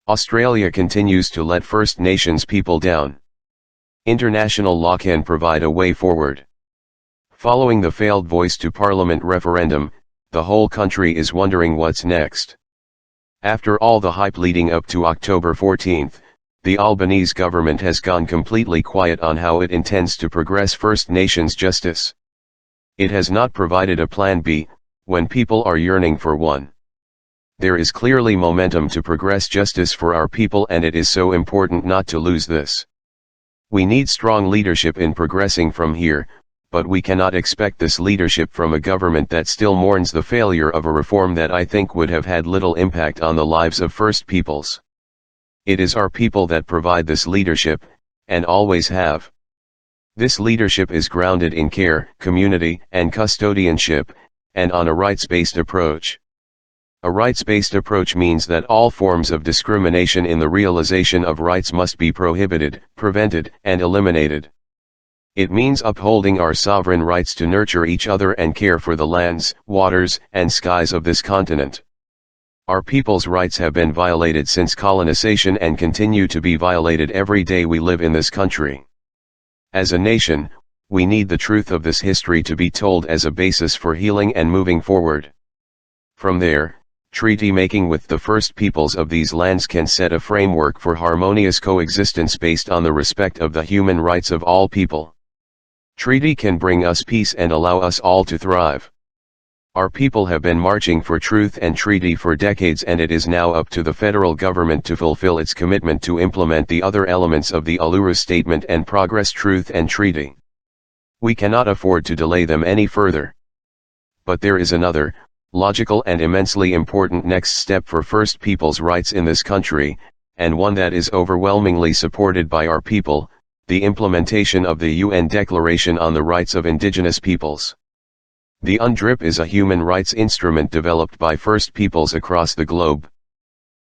Australia continues to let First Nations people down. International law can provide a way forward. Following the failed Voice to Parliament referendum, the whole country is wondering what's next. After all the hype leading up to October 14th, the Albanese government has gone completely quiet on how it intends to progress First Nations justice. It has not provided a plan B, when people are yearning for one. There is clearly momentum to progress justice for our people, and it is so important not to lose this. We need strong leadership in progressing from here, but we cannot expect this leadership from a government that still mourns the failure of a reform that I think would have had little impact on the lives of First Peoples. It is our people that provide this leadership, and always have. This leadership is grounded in care, community, and custodianship, and on a rights-based approach. A rights-based approach means that all forms of discrimination in the realization of rights must be prohibited, prevented, and eliminated. It means upholding our sovereign rights to nurture each other and care for the lands, waters, and skies of this continent. Our people's rights have been violated since colonization and continue to be violated every day we live in this country. As a nation, we need the truth of this history to be told as a basis for healing and moving forward. From there, treaty making with the First Peoples of these lands can set a framework for harmonious coexistence based on the respect of the human rights of all people. Treaty can bring us peace and allow us all to thrive. Our people have been marching for truth and treaty for decades, and it is now up to the federal government to fulfill its commitment to implement the other elements of the Uluru Statement and progress truth and treaty. We cannot afford to delay them any further. But there is another, logical and immensely important next step for First Peoples' rights in this country, and one that is overwhelmingly supported by our people: the implementation of the UN Declaration on the Rights of Indigenous Peoples. The UNDRIP is a human rights instrument developed by First Peoples across the globe.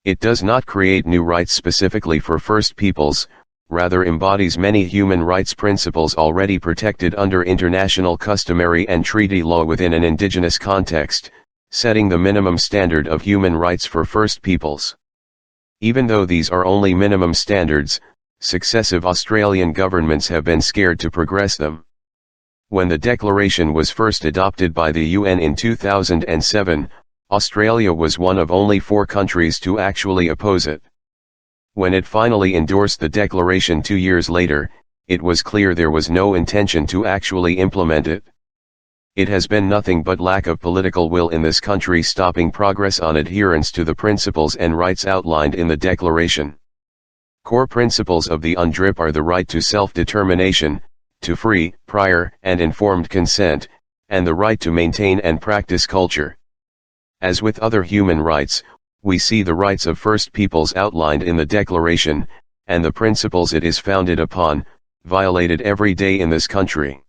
It does not create new rights specifically for First Peoples, rather embodies many human rights principles already protected under international customary and treaty law within an indigenous context, setting the minimum standard of human rights for First Peoples. Even though these are only minimum standards, successive Australian governments have been scared to progress them. When the declaration was first adopted by the UN in 2007, Australia was one of only 4 countries to actually oppose it. When it finally endorsed the declaration 2 years later, it was clear there was no intention to actually implement it. It has been nothing but lack of political will in this country stopping progress on adherence to the principles and rights outlined in the declaration. Core principles of the UNDRIP are the right to self-determination, to free, prior, and informed consent, and the right to maintain and practice culture. As with other human rights, we see the rights of First Peoples outlined in the declaration, and the principles it is founded upon, violated every day in this country.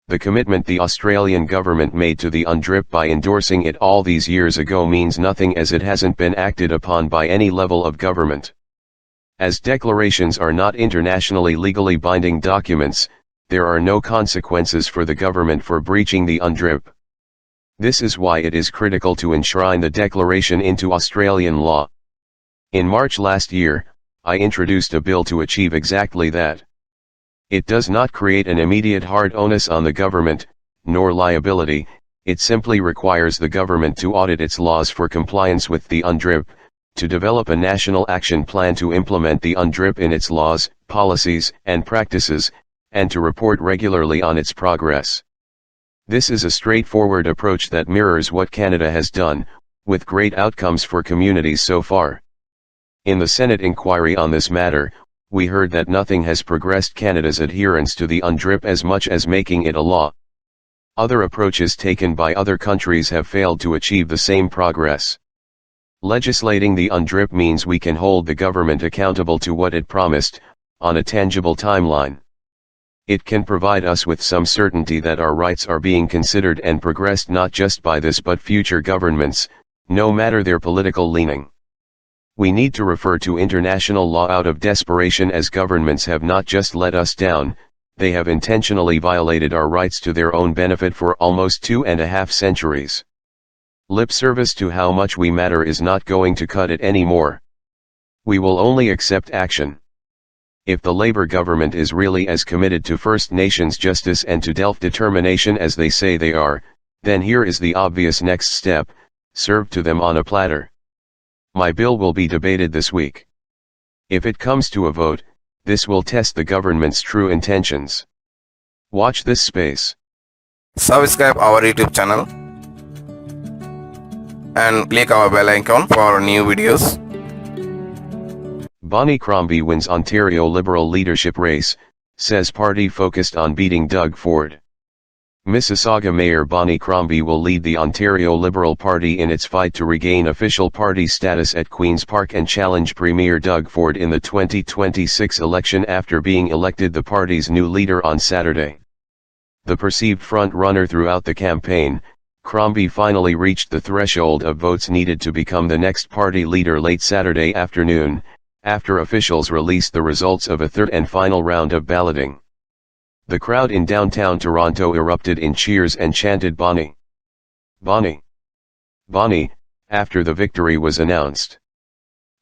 The commitment the Australian government made to the UNDRIP by endorsing it all these years ago means nothing, as it hasn't been acted upon by any level of government. As declarations are not internationally legally binding documents, there are no consequences for the government for breaching the UNDRIP. This is why it is critical to enshrine the declaration into Australian law. In March last year, I introduced a bill to achieve exactly that. It does not create an immediate hard onus on the government, nor liability. It simply requires the government to audit its laws for compliance with the UNDRIP, to develop a national action plan to implement the UNDRIP in its laws, policies, and practices, and to report regularly on its progress. This is a straightforward approach that mirrors what Canada has done, with great outcomes for communities so far. In the Senate inquiry on this matter, we heard that nothing has progressed Canada's adherence to the UNDRIP as much as making it a law. Other approaches taken by other countries have failed to achieve the same progress. Legislating the UNDRIP means we can hold the government accountable to what it promised, on a tangible timeline. It can provide us with some certainty that our rights are being considered and progressed not just by this but future governments, no matter their political leaning. We need to refer to international law out of desperation, as governments have not just let us down, they have intentionally violated our rights to their own benefit for almost 2.5 centuries. Lip service to how much we matter is not going to cut it anymore. We will only accept action. If the Labour government is really as committed to First Nations justice and to self-determination as they say they are, then here is the obvious next step, served to them on a platter. My bill will be debated this week. If it comes to a vote, this will test the government's true intentions. Watch this space. Subscribe our YouTube channel and click our bell icon for new videos. Bonnie Cromby wins Ontario Liberal leadership race, says party focused on beating Doug Ford. Mississauga Mayor Bonnie Cromby will lead the Ontario Liberal Party in its fight to regain official party status at Queen's Park and challenge Premier Doug Ford in the 2026 election after being elected the party's new leader on Saturday. The perceived front-runner throughout the campaign, Cromby finally reached the threshold of votes needed to become the next party leader late Saturday afternoon, after officials released the results of a third and final round of balloting. The crowd in downtown Toronto erupted in cheers and chanted "Bonnie! Bonnie! Bonnie!" after the victory was announced.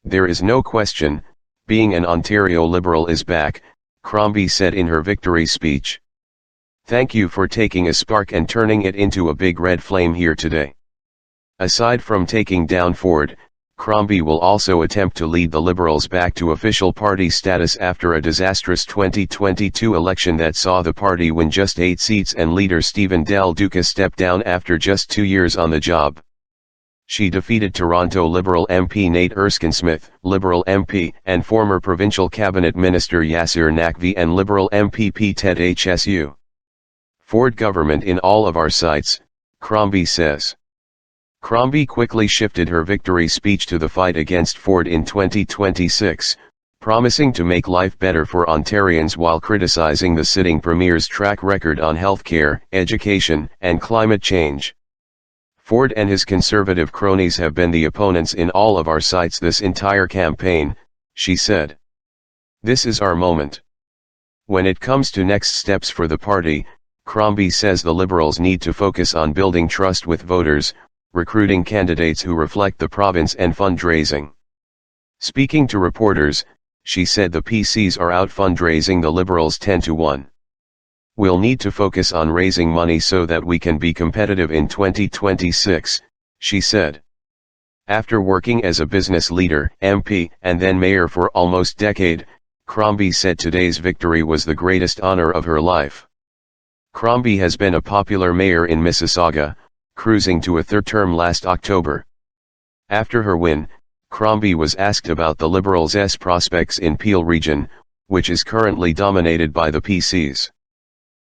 "There is no question, being an Ontario Liberal is back," Cromby said in her victory speech. "Thank you for taking a spark and turning it into a big red flame here today." Aside from taking down Ford, Cromby will also attempt to lead the Liberals back to official party status after a disastrous 2022 election that saw the party win just 8 seats and leader Stephen Del Duca step down after just 2 years on the job. She defeated Toronto Liberal MP Nate Erskine-Smith, Liberal MP and former Provincial Cabinet Minister Yasir Naqvi and Liberal MPP Ted Hsu. "Ford government in all of our sights," Cromby says. Cromby quickly shifted her victory speech to the fight against Ford in 2026, promising to make life better for Ontarians while criticizing the sitting premier's track record on healthcare, education, and climate change. "Ford and his conservative cronies have been the opponents in all of our sights this entire campaign," she said. "This is our moment." When it comes to next steps for the party, Cromby says the Liberals need to focus on building trust with voters, recruiting candidates who reflect the province and fundraising. Speaking to reporters, she said the PCs are out fundraising the Liberals 10-1. "We'll need to focus on raising money so that we can be competitive in 2026, she said. After working as a business leader, MP, and then mayor for almost a decade, Cromby said today's victory was the greatest honor of her life. Cromby has been a popular mayor in Mississauga, cruising to a third term last October. After her win, Cromby was asked about the Liberals' prospects in Peel region, which is currently dominated by the PCs.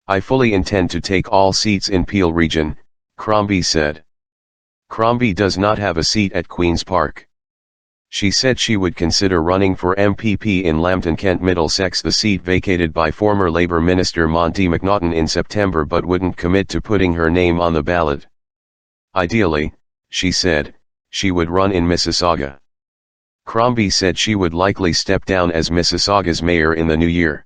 "I fully intend to take all seats in Peel region," Cromby said. Cromby does not have a seat at Queen's Park. She said she would consider running for MPP in Lambton Kent Middlesex, the seat vacated by former Labour Minister Monty McNaughton in September, but wouldn't commit to putting her name on the ballot. Ideally, she said, she would run in Mississauga. Cromby said she would likely step down as Mississauga's mayor in the new year.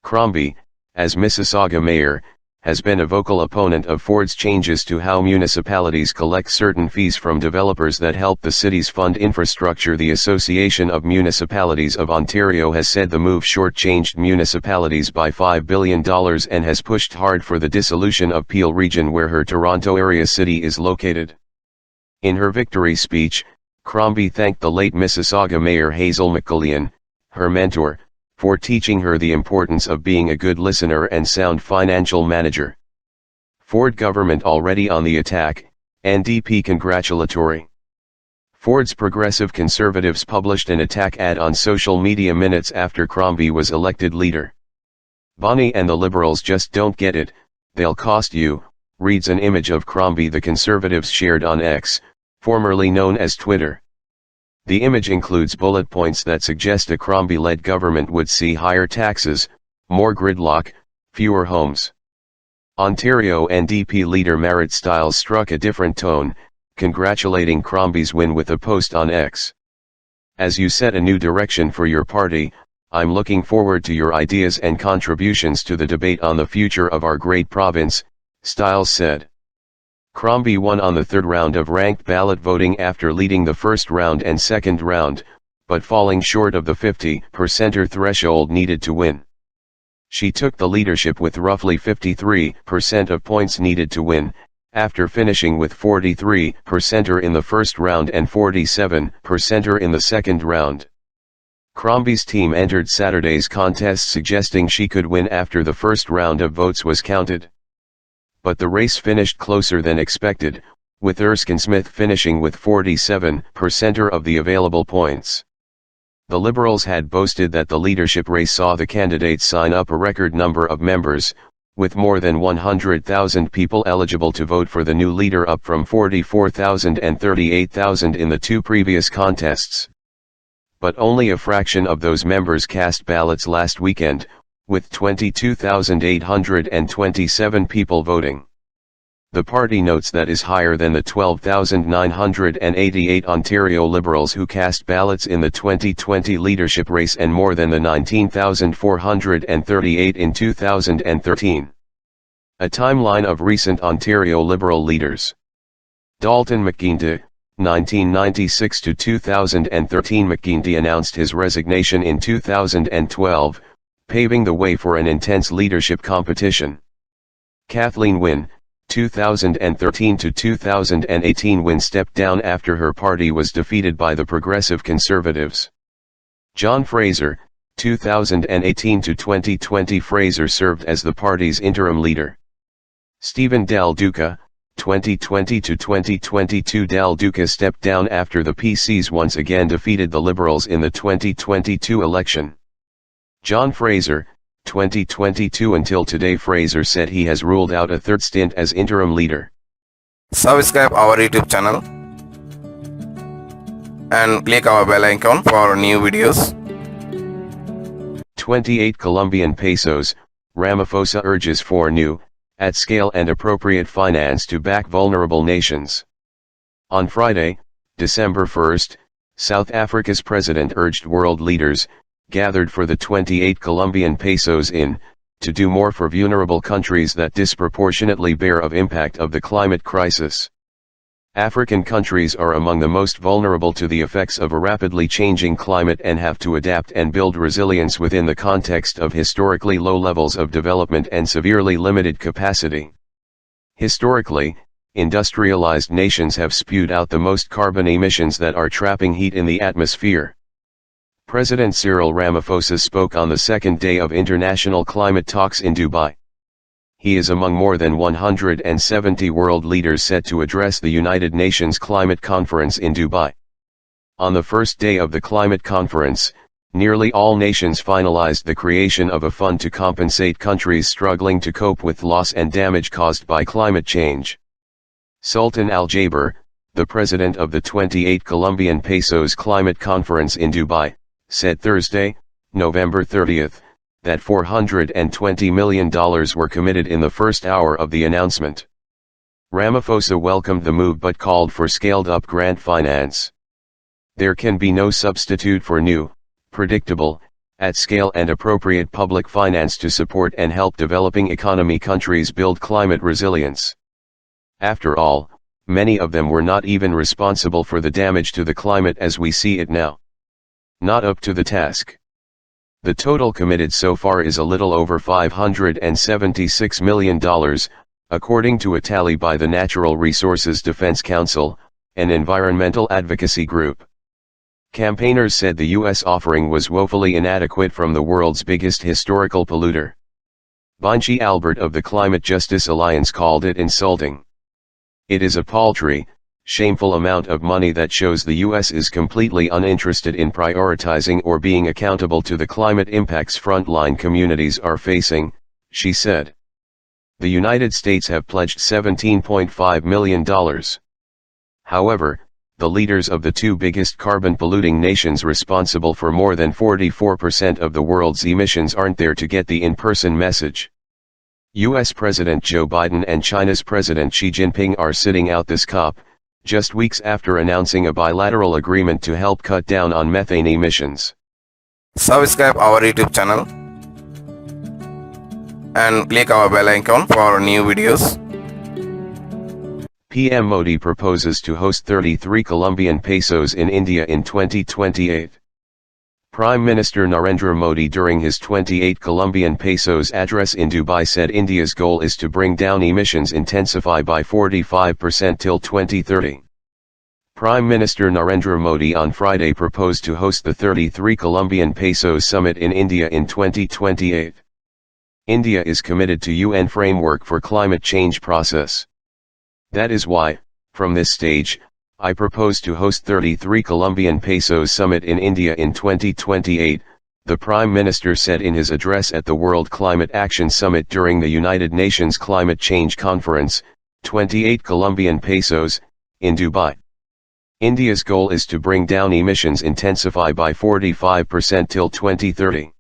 Cromby, as Mississauga mayor, has been a vocal opponent of Ford's changes to how municipalities collect certain fees from developers that help the cities fund infrastructure. The Association of Municipalities of Ontario has said the move shortchanged municipalities by $5 billion and has pushed hard for the dissolution of Peel region, where her Toronto area city is located. In her victory speech, Cromby thanked the late Mississauga Mayor Hazel McCullion, her mentor, for teaching her the importance of being a good listener and sound financial manager. Ford government already on the attack, NDP congratulatory. Ford's Progressive Conservatives published an attack ad on social media minutes after Cromby was elected leader. "Bonnie and the Liberals just don't get it, they'll cost you," reads an image of Cromby the Conservatives shared on X, formerly known as Twitter. The image includes bullet points that suggest a Cromby-led government would see higher taxes, more gridlock, fewer homes. Ontario NDP leader Marit Stiles struck a different tone, congratulating Cromby's win with a post on X. "As you set a new direction for your party, I'm looking forward to your ideas and contributions to the debate on the future of our great province," Stiles said. Cromby won on the third round of ranked ballot voting after leading the first round and second round, but falling short of the 50% threshold needed to win. She took the leadership with roughly 53% of points needed to win, after finishing with 43% in the first round and 47% in the second round. Cromby's team entered Saturday's contest suggesting she could win after the first round of votes was counted. But the race finished closer than expected, with Erskine Smith finishing with 47% of the available points. The Liberals had boasted that the leadership race saw the candidates sign up a record number of members, with more than 100,000 people eligible to vote for the new leader, up from 44,000 and 38,000 in the two previous contests. But only a fraction of those members cast ballots last weekend, with 22,827 people voting. The party notes that is higher than the 12,988 Ontario Liberals who cast ballots in the 2020 leadership race and more than the 19,438 in 2013. A timeline of recent Ontario Liberal leaders. Dalton McGuinty, 1996 to 2013. McGuinty announced his resignation in 2012, paving the way for an intense leadership competition. Kathleen Wynne, 2013 to 2018. Wynne stepped down after her party was defeated by the Progressive Conservatives. John Fraser, 2018 to 2020. Fraser served as the party's interim leader. Stephen Del Duca, 2020 to 2022. Del Duca stepped down after the PCs once again defeated the Liberals in the 2022 election. John Fraser, 2022 until today. Fraser said he has ruled out a third stint as interim leader. Subscribe our YouTube channel and click our bell icon for new videos. 28 Colombian pesos, Ramaphosa urges for new, at-scale and appropriate finance to back vulnerable nations. On Friday, December 1, South Africa's president urged world leaders, gathered for the 28 Colombian pesos to do more for vulnerable countries that disproportionately bear of impact of the climate crisis. African countries are among the most vulnerable to the effects of a rapidly changing climate and have to adapt and build resilience within the context of historically low levels of development and severely limited capacity. Historically, industrialized nations have spewed out the most carbon emissions that are trapping heat in the atmosphere. President Cyril Ramaphosa spoke on the second day of international climate talks in Dubai. He is among more than 170 world leaders set to address the United Nations Climate Conference in Dubai. On the first day of the climate conference, nearly all nations finalized the creation of a fund to compensate countries struggling to cope with loss and damage caused by climate change. Sultan Al Jaber, the president of the 28 Colombian pesos climate conference in Dubai, said Thursday, November 30, that $420 million were committed in the first hour of the announcement. Ramaphosa welcomed the move but called for scaled-up grant finance. There can be no substitute for new, predictable, at-scale and appropriate public finance to support and help developing economy countries build climate resilience. After all, many of them were not even responsible for the damage to the climate as we see it now. Not up to the task. The total committed so far is a little over $576 million, according to a tally by the Natural Resources Defense Council, an environmental advocacy group. Campaigners said the U.S. offering was woefully inadequate from the world's biggest historical polluter. Bonchi Albert of the Climate Justice Alliance called it insulting. It is a paltry, shameful amount of money that shows the U.S. is completely uninterested in prioritizing or being accountable to the climate impacts frontline communities are facing, she said. The United States have pledged $17.5 million. However, the leaders of the two biggest carbon-polluting nations responsible for more than 44% of the world's emissions aren't there to get the in-person message. U.S. President Joe Biden and China's President Xi Jinping are sitting out this COP, just weeks after announcing a bilateral agreement to help cut down on methane emissions. Subscribe our YouTube channel and click our bell icon for new videos. PM Modi proposes to host 33 Colombian pesos in India in 2028. Prime Minister Narendra Modi during his 28 Colombian pesos address in Dubai said India's goal is to bring down emissions intensify by 45% till 2030. Prime Minister Narendra Modi on Friday proposed to host the 33 Colombian pesos summit in India in 2028. India is committed to UN framework for climate change process. That is why, from this stage, I propose to host 33 Colombian pesos summit in India in 2028, the Prime Minister said in his address at the World Climate Action Summit during the United Nations Climate Change Conference, 28 Colombian pesos, in Dubai. India's goal is to bring down emissions intensify by 45% till 2030.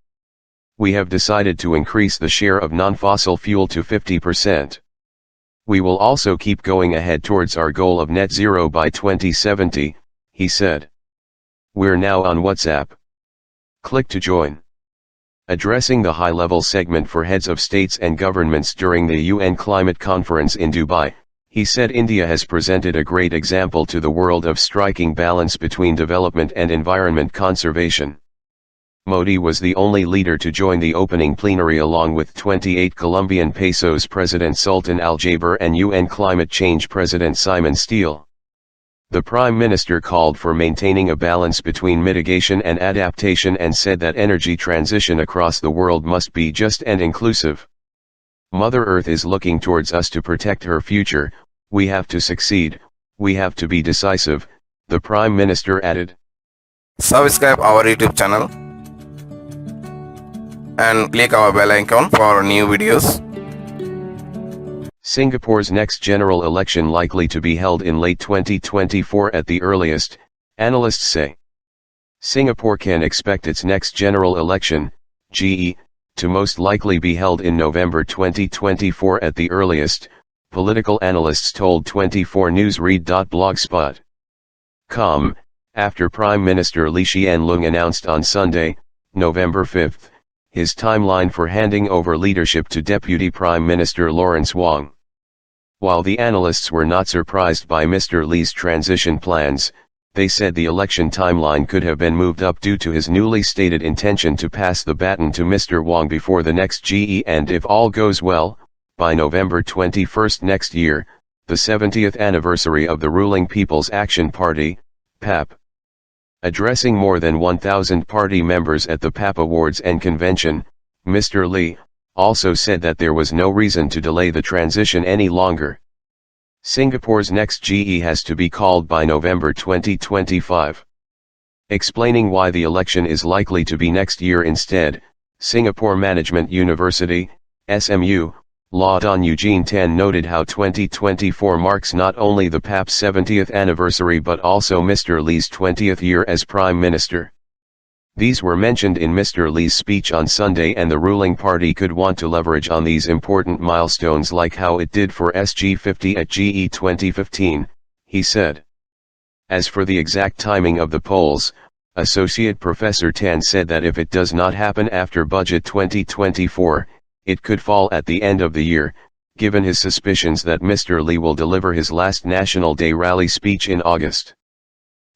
We have decided to increase the share of non-fossil fuel to 50%. We will also keep going ahead towards our goal of net zero by 2070, he said. We're now on WhatsApp. Click to join. Addressing the high-level segment for heads of states and governments during the UN Climate Conference in Dubai, he said India has presented a great example to the world of striking balance between development and environment conservation. Modi was the only leader to join the opening plenary along with 28 Colombian pesos President Sultan Al-Jaber and UN Climate Change President Simon Steele. The Prime Minister called for maintaining a balance between mitigation and adaptation and said that energy transition across the world must be just and inclusive. Mother Earth is looking towards us to protect her future, we have to succeed, we have to be decisive, the Prime Minister added. Subscribe our YouTube channel and click our bell icon for new videos. Singapore's next general election likely to be held in late 2024 at the earliest, analysts say. Singapore can expect its next general election, GE, to most likely be held in November 2024 at the earliest, political analysts told 24newsread.blogspot.com, after Prime Minister Lee Hsien Loong announced on Sunday, November 5, his timeline for handing over leadership to Deputy Prime Minister Lawrence Wong. While the analysts were not surprised by Mr. Lee's transition plans, they said the election timeline could have been moved up due to his newly stated intention to pass the baton to Mr. Wong before the next GE and if all goes well, by November 21 next year, the 70th anniversary of the ruling People's Action Party, PAP. Addressing more than 1,000 party members at the PAP Awards and Convention, Mr. Lee also said that there was no reason to delay the transition any longer. Singapore's next GE has to be called by November 2025. Explaining why the election is likely to be next year instead, Singapore Management University, SMU, Law Don Eugene Tan noted how 2024 marks not only the PAP's 70th anniversary but also Mr. Lee's 20th year as Prime Minister. These were mentioned in Mr. Lee's speech on Sunday and the ruling party could want to leverage on these important milestones like how it did for SG50 at GE 2015, he said. As for the exact timing of the polls, Associate Professor Tan said that if it does not happen after Budget 2024, it could fall at the end of the year, given his suspicions that Mr. Lee will deliver his last National Day rally speech in August.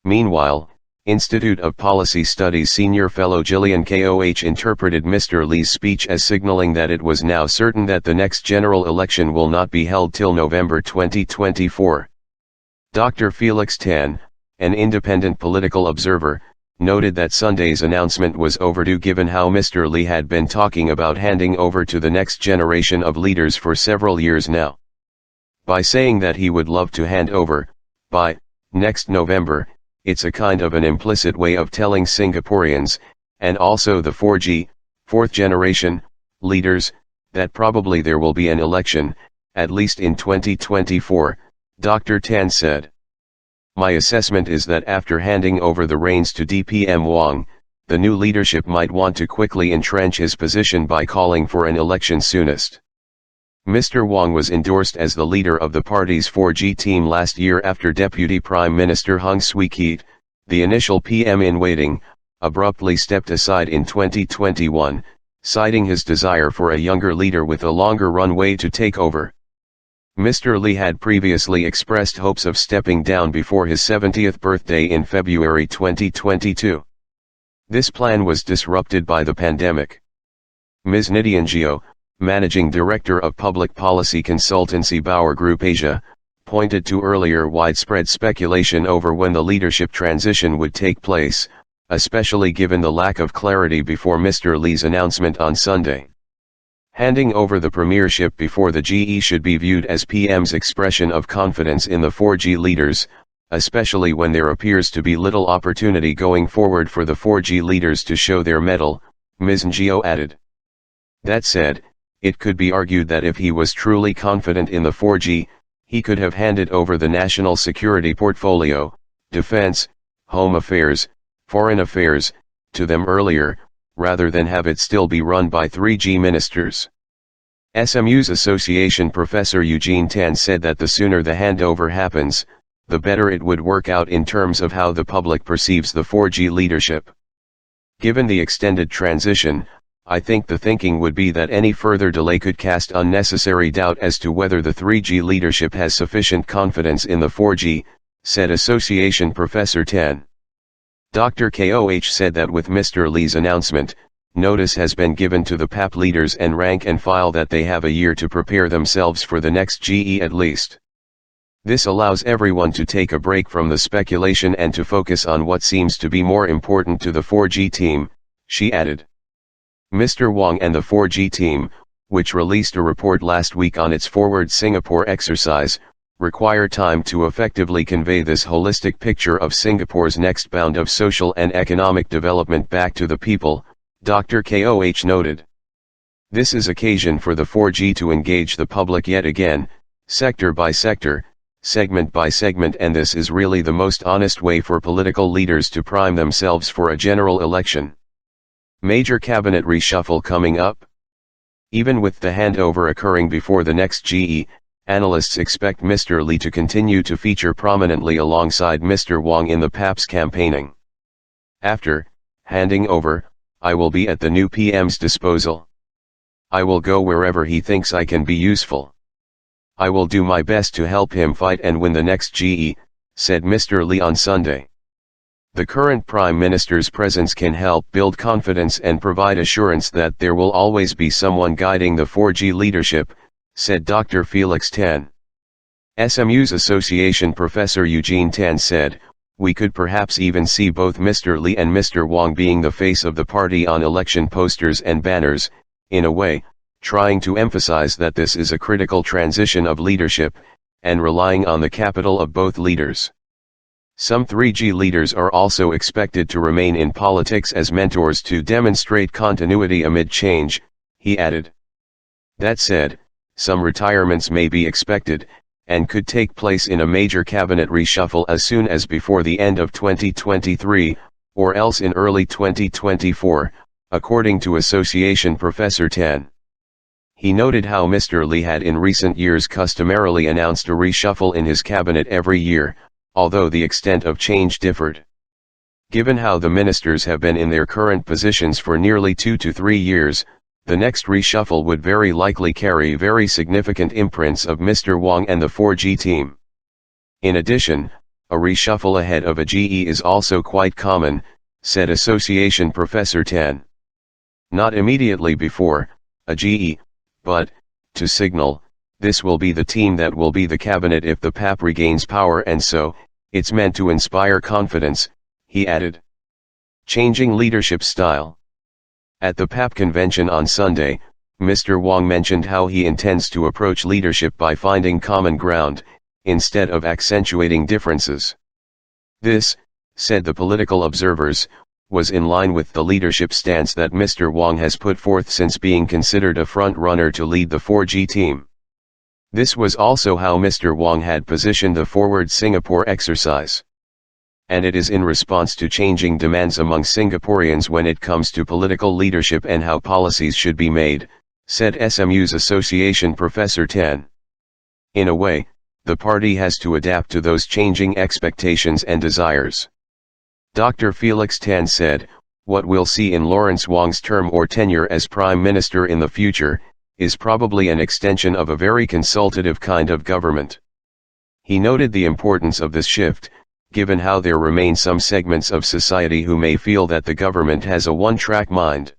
Meanwhile, Institute of Policy Studies senior fellow Gillian Koh interpreted Mr. Lee's speech as signaling that it was now certain that the next general election will not be held till November 2024. Dr. Felix Tan, an independent political observer, noted that Sunday's announcement was overdue given how Mr. Lee had been talking about handing over to the next generation of leaders for several years now. By saying that he would love to hand over, by next November, it's a kind of an implicit way of telling Singaporeans, and also the 4G, fourth generation, leaders, that probably there will be an election, at least in 2024, Dr. Tan said. My assessment is that after handing over the reins to DPM Wong, the new leadership might want to quickly entrench his position by calling for an election soonest. Mr. Wong was endorsed as the leader of the party's 4G team last year after Deputy Prime Minister Hung Swee Keat, the initial PM in waiting, abruptly stepped aside in 2021, citing his desire for a younger leader with a longer runway to take over. Mr. Lee had previously expressed hopes of stepping down before his 70th birthday in February 2022. This plan was disrupted by the pandemic. Ms. Nidian Gio, Managing Director of Public Policy Consultancy Bauer Group Asia, pointed to earlier widespread speculation over when the leadership transition would take place, especially given the lack of clarity before Mr. Lee's announcement on Sunday. Handing over the premiership before the GE should be viewed as PM's expression of confidence in the 4G leaders, especially when there appears to be little opportunity going forward for the 4G leaders to show their mettle, Ms. Ngio added. That said, it could be argued that if he was truly confident in the 4G, he could have handed over the national security portfolio, defense, home affairs, foreign affairs, to them earlier, rather than have it still be run by 3G ministers. SMU's association professor Eugene Tan said that the sooner the handover happens, the better it would work out in terms of how the public perceives the 4G leadership. Given the extended transition, I think the thinking would be that any further delay could cast unnecessary doubt as to whether the 3G leadership has sufficient confidence in the 4G, said Association Professor Tan. Dr. Koh said that with Mr. Lee's announcement, notice has been given to the PAP leaders and rank and file that they have a year to prepare themselves for the next GE at least. This allows everyone to take a break from the speculation and to focus on what seems to be more important to the 4G team, she added. Mr. Wong and the 4G team, which released a report last week on its Forward Singapore exercise, require time to effectively convey this holistic picture of Singapore's next bound of social and economic development back to the people, Dr. Koh noted. This is occasion for the 4G to engage the public yet again, sector by sector, segment by segment, and this is really the most honest way for political leaders to prime themselves for a general election. Major cabinet reshuffle coming up? Even with the handover occurring before the next GE, analysts expect Mr. Lee to continue to feature prominently alongside Mr. Wong in the PAP's campaigning. After handing over, I will be at the new PM's disposal. I will go wherever he thinks I can be useful. I will do my best to help him fight and win the next GE, said Mr. Lee on Sunday. The current Prime Minister's presence can help build confidence and provide assurance that there will always be someone guiding the 4G leadership, said Dr. Felix Tan. SMU's association professor Eugene Tan said, we could perhaps even see both Mr. Lee and Mr. Wong being the face of the party on election posters and banners, in a way, trying to emphasize that this is a critical transition of leadership, and relying on the capital of both leaders. Some 3G leaders are also expected to remain in politics as mentors to demonstrate continuity amid change, he added. That said, some retirements may be expected, and could take place in a major cabinet reshuffle as soon as before the end of 2023, or else in early 2024, according to Association Professor Tan. He noted how Mr. Lee had in recent years customarily announced a reshuffle in his cabinet every year, although the extent of change differed. Given how the ministers have been in their current positions for nearly 2 to 3 years, the next reshuffle would very likely carry very significant imprints of Mr. Wong and the 4G team. In addition, a reshuffle ahead of a GE is also quite common, said Association Professor Tan. Not immediately before a GE, but, to signal, this will be the team that will be the cabinet if the PAP regains power, and so, it's meant to inspire confidence, he added. Changing leadership style. At the PAP convention on Sunday, Mr. Wong mentioned how he intends to approach leadership by finding common ground, instead of accentuating differences. This, said the political observers, was in line with the leadership stance that Mr. Wong has put forth since being considered a front-runner to lead the 4G team. This was also how Mr. Wong had positioned the Forward Singapore exercise. And it is in response to changing demands among Singaporeans when it comes to political leadership and how policies should be made, said SMU's Association Professor Tan. In a way, the party has to adapt to those changing expectations and desires. Dr. Felix Tan said, what we'll see in Lawrence Wong's term or tenure as Prime Minister in the future, is probably an extension of a very consultative kind of government. He noted the importance of this shift, given how there remain some segments of society who may feel that the government has a one-track mind.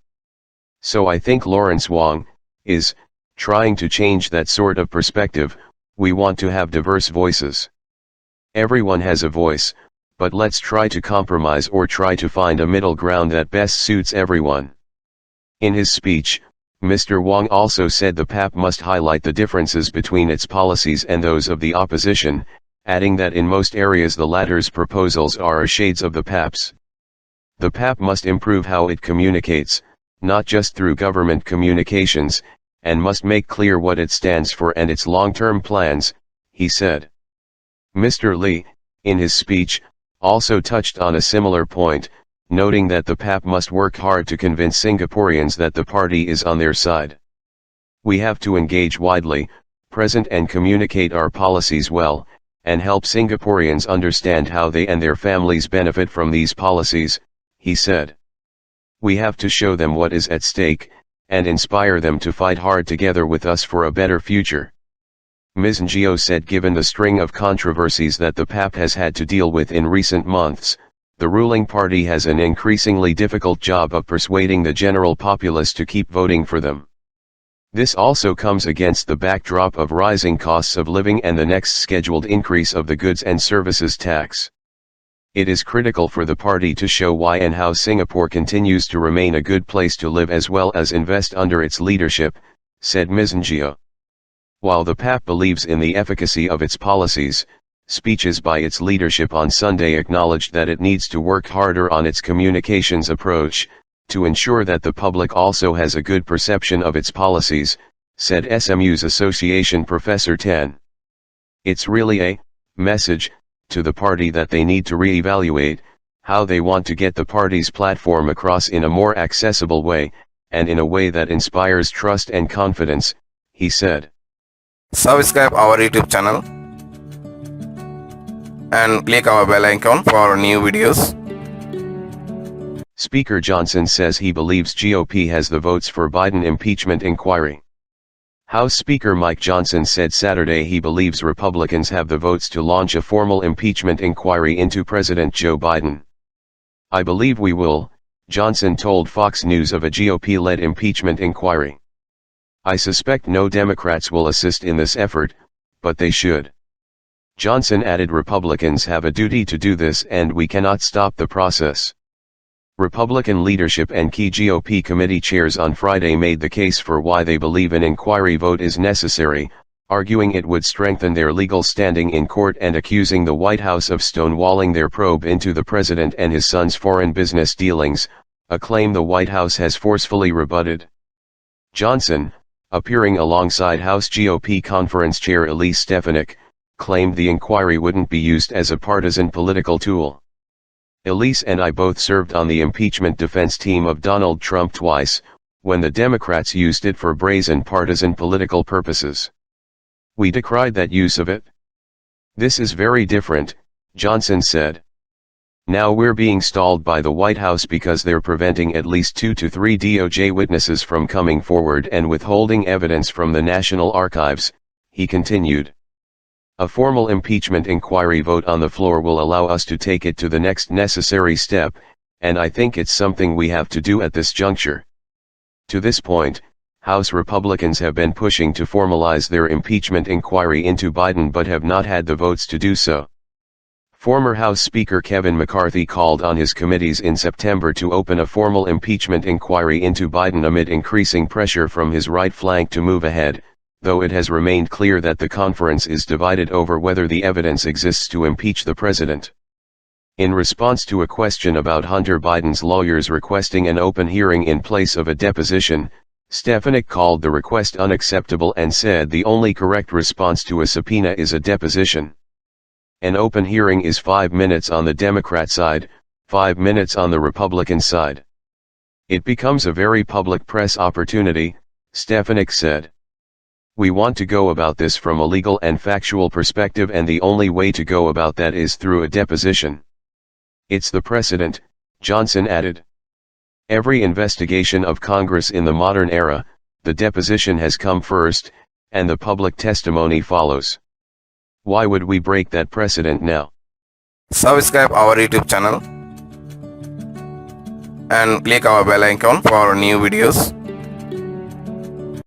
So I think Lawrence Wong is trying to change that sort of perspective. We want to have diverse voices. Everyone has a voice, but let's try to compromise or try to find a middle ground that best suits everyone. In his speech, Mr. Wong also said the PAP must highlight the differences between its policies and those of the opposition, adding that in most areas the latter's proposals are shades of the PAP's. The PAP must improve how it communicates, not just through government communications, and must make clear what it stands for and its long-term plans, he said. Mr. Lee, in his speech, also touched on a similar point, noting that the PAP must work hard to convince Singaporeans that the party is on their side. We have to engage widely, present and communicate our policies well, and help Singaporeans understand how they and their families benefit from these policies, he said. We have to show them what is at stake, and inspire them to fight hard together with us for a better future. Ms. Ngo said given the string of controversies that the PAP has had to deal with in recent months, the ruling party has an increasingly difficult job of persuading the general populace to keep voting for them. This also comes against the backdrop of rising costs of living and the next scheduled increase of the goods and services tax. It is critical for the party to show why and how Singapore continues to remain a good place to live as well as invest under its leadership, said Ms. Ngo. While the PAP believes in the efficacy of its policies, speeches by its leadership on Sunday acknowledged that it needs to work harder on its communications approach, to ensure that the public also has a good perception of its policies, said SMU's Association Professor Tan. It's really a message to the party that they need to re-evaluate how they want to get the party's platform across in a more accessible way, and in a way that inspires trust and confidence, he said. Subscribe our YouTube channel and click our bell icon for new videos. Speaker Johnson says he believes GOP has the votes for Biden impeachment inquiry. House Speaker Mike Johnson said Saturday he believes Republicans have the votes to launch a formal impeachment inquiry into President Joe Biden. I believe we will, Johnson told Fox News of a GOP-led impeachment inquiry. I suspect no Democrats will assist in this effort, but they should. Johnson added Republicans have a duty to do this and we cannot stop the process. Republican leadership and key GOP committee chairs on Friday made the case for why they believe an inquiry vote is necessary, arguing it would strengthen their legal standing in court and accusing the White House of stonewalling their probe into the president and his son's foreign business dealings, a claim the White House has forcefully rebutted. Johnson, appearing alongside House GOP Conference Chair Elise Stefanik, claimed the inquiry wouldn't be used as a partisan political tool. Elise and I both served on the impeachment defense team of Donald Trump twice, when the Democrats used it for brazen partisan political purposes. We decried that use of it. This is very different, Johnson said. Now we're being stalled by the White House because they're preventing at least 2 to 3 DOJ witnesses from coming forward and withholding evidence from the National Archives, he continued. A formal impeachment inquiry vote on the floor will allow us to take it to the next necessary step, and I think it's something we have to do at this juncture. To this point, House Republicans have been pushing to formalize their impeachment inquiry into Biden but have not had the votes to do so. Former House Speaker Kevin McCarthy called on his committees in September to open a formal impeachment inquiry into Biden amid increasing pressure from his right flank to move ahead, though it has remained clear that the conference is divided over whether the evidence exists to impeach the president. In response to a question about Hunter Biden's lawyers requesting an open hearing in place of a deposition, Stefanik called the request unacceptable and said the only correct response to a subpoena is a deposition. An open hearing is 5 minutes on the Democrat side, 5 minutes on the Republican side. It becomes a very public press opportunity, Stefanik said. We want to go about this from a legal and factual perspective, and the only way to go about that is through a deposition. It's the precedent, Johnson added. Every investigation of Congress in the modern era, the deposition has come first, and the public testimony follows. Why would we break that precedent now? Subscribe our YouTube channel and click our bell icon for new videos.